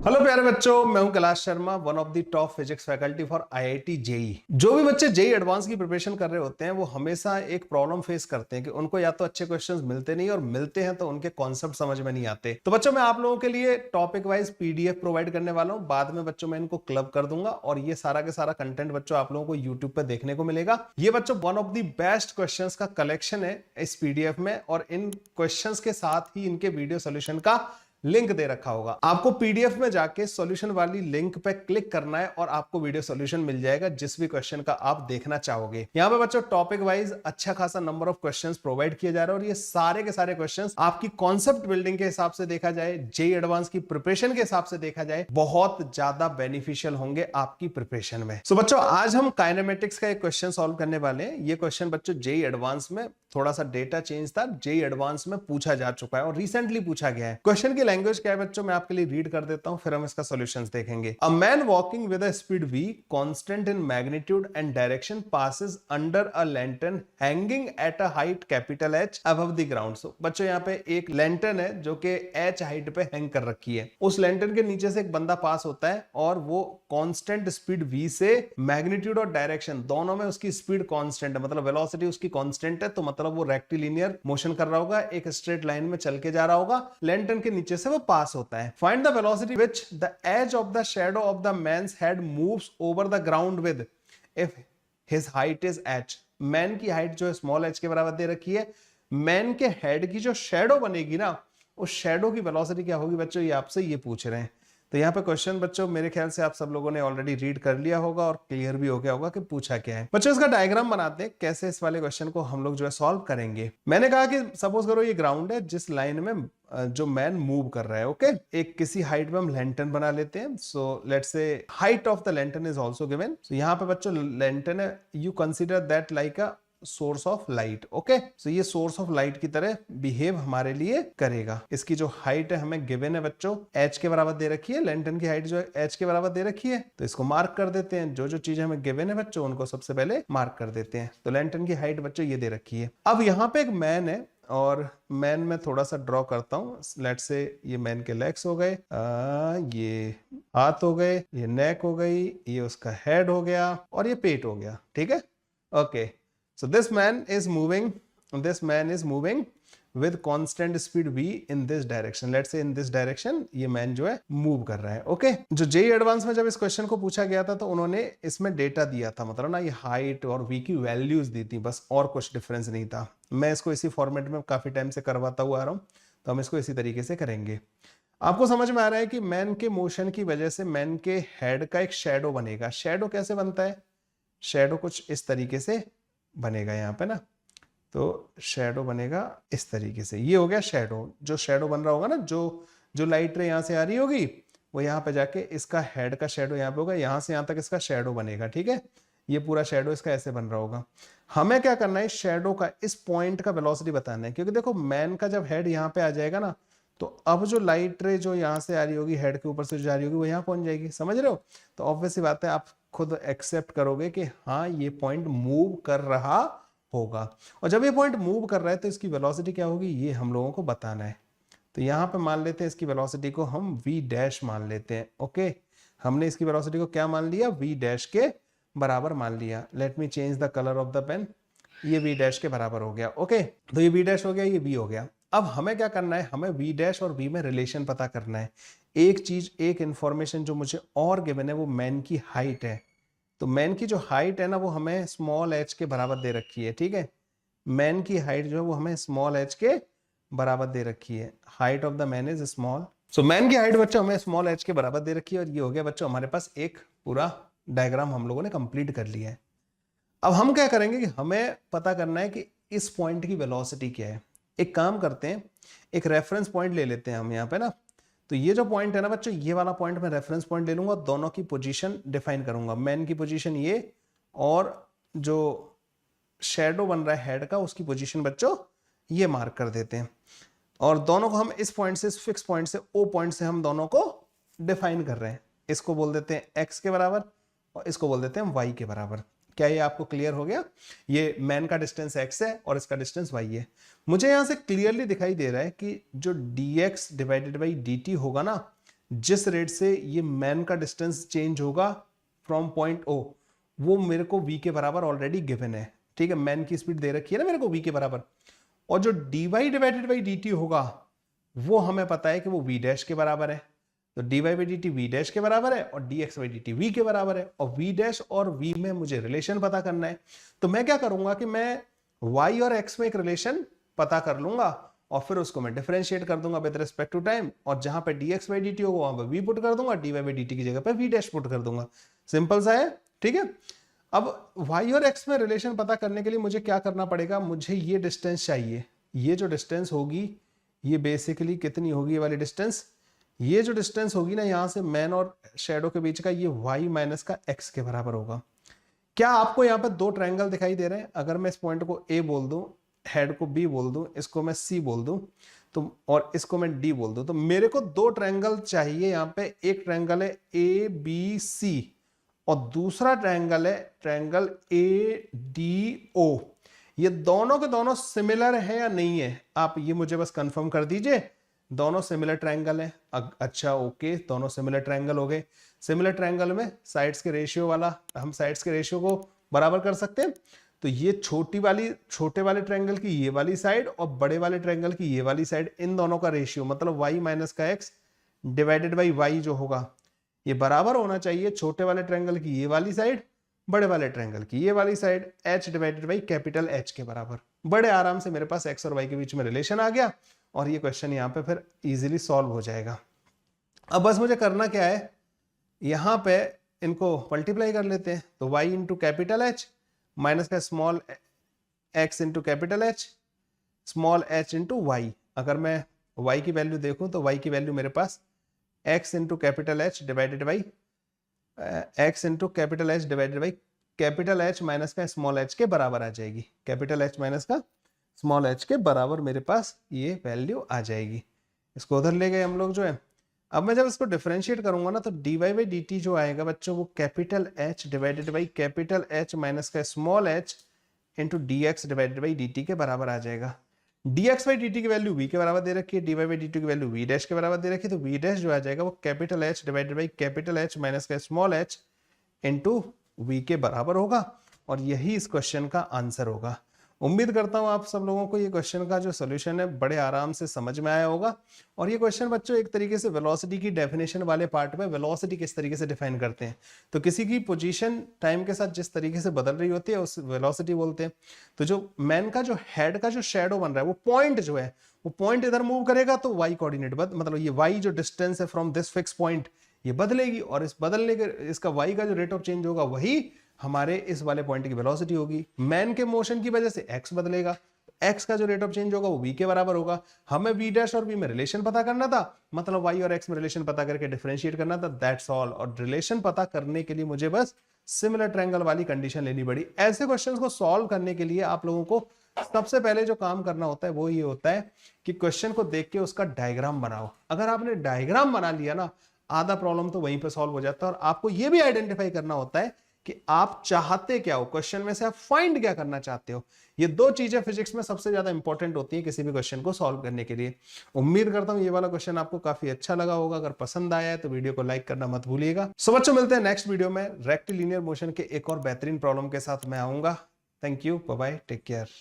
Hello प्यारे बच्चों, मैं हूं Kailash Sharma, one of the top physics faculty for IIT JEE. जो भी बच्चे जेई एडवांस की प्रिपरेशन कर रहे होते हैं वो हमेशा एक प्रॉब्लम फेस करते हैं कि उनको या तो अच्छे क्वेश्चंस मिलते नहीं और मिलते हैं तो उनके कॉन्सेप्ट समझ में नहीं आते। तो बच्चों मैं आप लोगों के लिए टॉपिक वाइज पीडीएफ प्रोवाइड करने वाला हूं। बाद में बच्चों मैं इनको क्लब कर दूंगा और ये सारा के सारा कंटेंट बच्चों आप लोगों को यूट्यूब पर देखने को मिलेगा। ये बच्चों one of the best question का कलेक्शन है इस पीडीएफ में और इन क्वेश्चंस के साथ ही इनके वीडियो सोल्यूशन का लिंक दे रखा होगा। आपको पीडीएफ में जाके सॉल्यूशन वाली लिंक पे क्लिक करना है और आपको वीडियो सॉल्यूशन मिल जाएगा जिस भी क्वेश्चन का आप देखना चाहोगे। यहाँ पे बच्चों टॉपिक वाइज अच्छा खासा नंबर ऑफ क्वेश्चंस प्रोवाइड किया जा रहा है और ये सारे के सारे क्वेश्चंस आपकी कॉन्सेप्ट बिल्डिंग के हिसाब से देखा जाए, जेईई एडवांस की प्रिपरेशन के हिसाब से देखा जाए, बहुत ज्यादा बेनिफिशियल होंगे आपकी प्रिपरेशन में। सो बच्चों आज हम काइनेमेटिक्स का एक क्वेश्चन सॉल्व करने वाले हैं। ये क्वेश्चन बच्चों जेईई एडवांस में थोड़ा सा डेटा चेंज था, जेईई एडवांस में पूछा जा चुका है और रिसेंटली पूछा गया है। क्वेश्चन की लैंग्वेज क्या है बच्चों, मैं आपके लिए रीड कर देता हूं, फिर हम इसका सॉल्यूशंस देखेंगे। A man walking with a speed v constant in magnitude and direction passes under a lantern hanging at a height capital H above the ground. So बच्चों यहाँ पे एक लैंटर्न है जो कि H हाइट पे हैंग कर रखी है। उस लैंटर्न के नीचे से एक बंदा पास होता है और वो कांस्टेंट स्पीड v से मैग्नीट्यूड और डायरेक्शन दोनों में उसकी स्पीड कांस्टेंट है, मतलब वेलोसिटी उसकी कांस्टेंट है, तो मतलब वो रेक्टिलिनियर मोशन कर रहा होगा, एक स्ट्रेट लाइन में चल के जा रहा होगा, लैंटर्न के नीचे से वो पास होता है। Find the velocity which the edge of the shadow of the man's head moves over the ground with if his height is h। Man की हाइट जो है स्मॉल h के बराबर दे रखी है। मैन के हेड की जो शैडो बनेगी ना, उस शैडो की वेलोसिटी क्या होगी बच्चों, ये आपसे ये पूछ रहे हैं। तो यहाँ पे क्वेश्चन बच्चों मेरे ख्याल से आप सब लोगों ने ऑलरेडी रीड कर लिया होगा और क्लियर भी हो गया होगा कि पूछा क्या है। बच्चों इसका डायग्राम बनाते हैं कैसे इस वाले क्वेश्चन को हम लोग जो है सॉल्व करेंगे। मैंने कहा कि सपोज करो ये ग्राउंड है जिस लाइन में जो मैन मूव कर रहा है, ओके। एक किसी हाइट पे हम लैंटर्न बना लेते हैं। So let's say height of the lantern is also given. So यहाँ पे बच्चों लैंटर्न है, you consider that like a source of light, okay. So ये सोर्स ऑफ लाइट की तरह बिहेव हमारे लिए करेगा। इसकी जो हाइट है हमें गिवन है बच्चों, h के बराबर दे रखी है। लैंटर्न की हाइट जो है h के बराबर दे रखी है, तो इसको मार्क कर देते हैं। जो जो चीजें हमें गिवन है बच्चों उनको सबसे पहले मार्क कर देते हैं। तो लैंटर्न की हाइट बच्चों ये दे रखी है। अब यहाँ पे एक मैन है और मैन में थोड़ा सा ड्रॉ करता हूं। लेट्स से ये मैन के लेग्स हो गए, ये हाथ हो गए, ये नेक हो गई, ये उसका हेड हो गया और ये पेट हो गया, ठीक है, okay. So this man is moving with constant speed v in this direction. Let's say in this direction ये मैन जो है मूव कर रहा है, ओके। जो जेईई एडवांस में जब इस क्वेश्चन को पूछा गया था तो उन्होंने इसमें डेटा दिया था, मतलब ना ये हाइट और v की वैल्यूज दी थी, बस और कुछ डिफरेंस नहीं था। मैं इसको इसी फॉर्मेट में काफी टाइम से करवाता हुआ आ रहा हूँ, तो हम इसको इसी तरीके से करेंगे। आपको समझ में आ रहा है कि मैन के मोशन की वजह से मैन के हेड का एक शेडो बनेगा। शेडो कैसे बनता है, शेडो कुछ इस तरीके से बनेगा यहाँ पे ना, तो शेडो बनेगा इस तरीके से। ये हो गया शेडो। जो शेडो बन रहा होगा ना, जो लाइट रे यहाँ से आ रही होगी वो यहाँ पे जाके इसका हेड का शेडो यहाँ पे होगा, यहाँ से यहाँ तक इसका शेडो बनेगा, ठीक है। ये पूरा शेडो इसका ऐसे बन रहा होगा। हमें क्या करना है, शेडो का इस पॉइंट का वेलोसिटी बताना है, क्योंकि देखो मैन का जब हेड यहाँ पे आ जाएगा ना, तो अब जो लाइट रे जो यहाँ से आ रही होगी, हेड के ऊपर से जो जा रही होगी, वो यहाँ पहुंच जाएगी, समझ रहे हो। तो ऑब्वियस सी बात है आप खुद एक्सेप्ट करोगे कि हाँ ये पॉइंट मूव कर रहा होगा। और जब ये पॉइंट मूव कर रहा है तो इसकी वेलोसिटी क्या होगी, ये हम लोगों को बताना है। तो यहाँ पे मान लेते हैं इसकी वेलोसिटी को हम v डैश मान लेते हैं, ओके। हमने इसकी वेलोसिटी को क्या मान लिया, v डैश के बराबर मान लिया। Let me change the colour of the pen. ये v डैश के बराबर हो गया, ओके। तो ये v डैश हो गया, ये v हो गया। अब हमें क्या करना है, हमें v डैश और v में रिलेशन पता करना है। एक चीज, एक इंफॉर्मेशन जो मुझे और गिवन है वो मैन की हाइट है। तो मैन की जो हाइट है ना वो हमें स्मॉल h के बराबर दे रखी है, ठीक है। मैन की हाइट जो है वो हमें स्मॉल h के बराबर दे रखी है। Height of the man is small. So man की हाइट बच्चों हमें स्मॉल h के बराबर दे रखी है। और ये हो गया बच्चों हमारे पास एक पूरा डायग्राम हम लोगों ने कंप्लीट कर लिया है। अब हम क्या करेंगे कि हमें पता करना है कि इस पॉइंट की वेलोसिटी क्या है। एक काम करते हैं, एक रेफरेंस पॉइंट ले लेते हैं हम यहाँ पे ना। तो ये जो पॉइंट है ना बच्चों, ये वाला पॉइंट मैं रेफरेंस पॉइंट ले लूंगा, दोनों की पोजीशन डिफाइन करूंगा। मैन की पोजीशन ये और जो शेडो बन रहा है हेड का उसकी पोजीशन बच्चों ये मार्क कर देते हैं। और दोनों को हम इस पॉइंट से, इस फिक्स पॉइंट से, ओ पॉइंट से हम दोनों को डिफाइन कर रहे हैं। इसको बोल देते हैं x के बराबर और इसको बोल देते हैं y के बराबर। क्या ये आपको क्लियर हो गया? ये मैन का डिस्टेंस x है और इसका डिस्टेंस y है। मुझे यहां से क्लियरली दिखाई दे रहा है कि जो dx डिवाइडेड बाई dt होगा ना, जिस रेट से ये मैन का डिस्टेंस चेंज होगा फ्रॉम पॉइंट ओ, वो मेरे को v के बराबर ऑलरेडी गिवन है, ठीक है। मैन की स्पीड दे रखी है ना मेरे को v के बराबर, और जो dy डिवाइडेड बाई dt होगा वो हमें पता है कि वो v डैश के बराबर है। तो dy by dt v dash के बराबर है और dx बाई dt v के बराबर है, और v डैश और v में मुझे रिलेशन पता करना है। तो मैं क्या करूंगा कि मैं y और x में एक रिलेशन पता कर लूंगा और फिर उसको मैं डिफरेंशिएट कर दूंगा विद रिस्पेक्ट टू टाइम, और जहां पे dx बाई dt होगा वहां पे v पुट कर दूंगा, dy बाई dt की जगह पे v डैश पुट कर दूंगा। सिंपल सा है, ठीक है। अब y और x में रिलेशन पता करने के लिए मुझे क्या करना पड़ेगा, मुझे ये डिस्टेंस चाहिए। ये जो डिस्टेंस होगी ये बेसिकली कितनी होगी, ये वाली डिस्टेंस, ये जो डिस्टेंस होगी ना यहां से मैन और शैडो के बीच का, ये y माइनस का x के बराबर होगा। क्या आपको यहाँ पे दो ट्रायंगल दिखाई दे रहे हैं? अगर मैं इस पॉइंट को a बोल दूं, हेड को b बोल दूं, इसको मैं c बोल दूं, तो और इसको मैं d बोल दूं, तो मेरे को दो ट्रायंगल चाहिए यहाँ पे। एक ट्रायंगल है ABC और दूसरा ट्रायंगल है ट्रायंगल ADO। ये दोनों के दोनों सिमिलर है या नहीं है, आप ये मुझे बस कंफर्म कर दीजिए। दोनों सिमिलर ट्रायंगल है। अच्छा ओके, दोनों सिमिलर ट्रायंगल हो गए। सिमिलर ट्रायंगल में साइड्स के रेशियो वाला, हम साइड्स के रेशियो को बराबर कर सकते हैं। तो ये छोटे वाले ट्रायंगल की ये वाली साइड और बड़े वाले ट्रायंगल की ये वाली साइड, इन दोनों का रेशियो मतलब y माइनस का x डिवाइडेड बाई y जो होगा ये बराबर होना चाहिए छोटे वाले ट्रायंगल की ये वाली साइड, बड़े वाले ट्रायंगल की ये वाली side, h divided by capital H के बराबर। बड़े आराम से मेरे पास x और y के बीच में रिलेशन आ गया और ये क्वेश्चन यहाँ पे फिर इजीली सॉल्व हो जाएगा। अब बस मुझे करना क्या है, यहाँ पे इनको मल्टीप्लाई कर लेते हैं। तो y into capital H minus का small x into capital H, small h into y। अगर मैं y की वैल्यू देखूं तो y की वैल्यू मेरे पास x into capital H divided by x into capital H divided by capital H minus का small h के बराबर आ जाएगी। कैपिटल H माइनस का स्मॉल h के बराबर मेरे पास ये वैल्यू आ जाएगी। इसको उधर ले गए हम लोग जो है। अब मैं जब इसको डिफरेंशिएट करूंगा ना तो dy बाई dt जो आएगा बच्चों वो capital H divided by capital H minus का small h into dx divided by dt के बराबर आ जाएगा। dx बाई dt की वैल्यू v के बराबर दे रखी है, dy बाई dt की वैल्यू v डैश के बराबर दे रखी है, तो v डैश जो आ जाएगा वो capital H divided by capital H minus का स्मॉल h इंटू v के बराबर होगा और यही इस क्वेश्चन का आंसर होगा। उम्मीद करता हूं आप सब लोगों को ये क्वेश्चन का जो सॉल्यूशन है बड़े आराम से समझ में आया होगा। और ये क्वेश्चन बच्चों एक तरीके से वेलोसिटी की डेफिनेशन वाले पार्ट में वेलोसिटी किस तरीके से डिफाइन करते हैं, तो किसी की पोजीशन टाइम के साथ जिस तरीके से बदल रही होती है उस वेलोसिटी बोलते हैं। तो जो मैन का जो हेड का जो शेडो बन रहा है वो पॉइंट जो है वो पॉइंट इधर मूव करेगा तो y कोऑर्डिनेट मतलब ये y जो डिस्टेंस है फ्रॉम दिस फिक्स पॉइंट ये बदलेगी, और इस बदलने के इसका y का जो रेट ऑफ चेंज होगा वही हमारे इस वाले पॉइंट की वेलोसिटी होगी। मैन के मोशन की वजह से x बदलेगा, x का जो रेट ऑफ चेंज होगा वो v के बराबर होगा। हमें v डैश और v में रिलेशन पता करना था, मतलब y और x में रिलेशन पता करके डिफरेंशिएट करना था, दैट्स ऑल। और रिलेशन पता करने के लिए मुझे बस सिमिलर ट्रायंगल वाली कंडीशन लेनी पड़ी। ऐसे क्वेश्चंस को सॉल्व करने के लिए आप लोगों को सबसे पहले जो काम करना होता है वो ये होता है कि क्वेश्चन को देख के उसका डायग्राम बनाओ। अगर आपने डायग्राम बना लिया ना, आधा प्रॉब्लम तो वहीं पे सॉल्व हो जाता है। और आपको ये भी आइडेंटिफाई करना होता है कि आप चाहते क्या हो, क्वेश्चन में से आप फाइंड क्या करना चाहते हो। ये दो चीजें फिजिक्स में सबसे ज्यादा इंपॉर्टेंट होती है किसी भी क्वेश्चन को सॉल्व करने के लिए। उम्मीद करता हूं ये वाला क्वेश्चन आपको काफी अच्छा लगा होगा। अगर पसंद आया है तो वीडियो को लाइक करना मत भूलिएगा। सो बच्चों मिलते हैं नेक्स्ट वीडियो में रेक्टिलिनियर मोशन के एक और बेहतरीन प्रॉब्लम के साथ मैं आऊंगा। Thank you, bye bye, take care.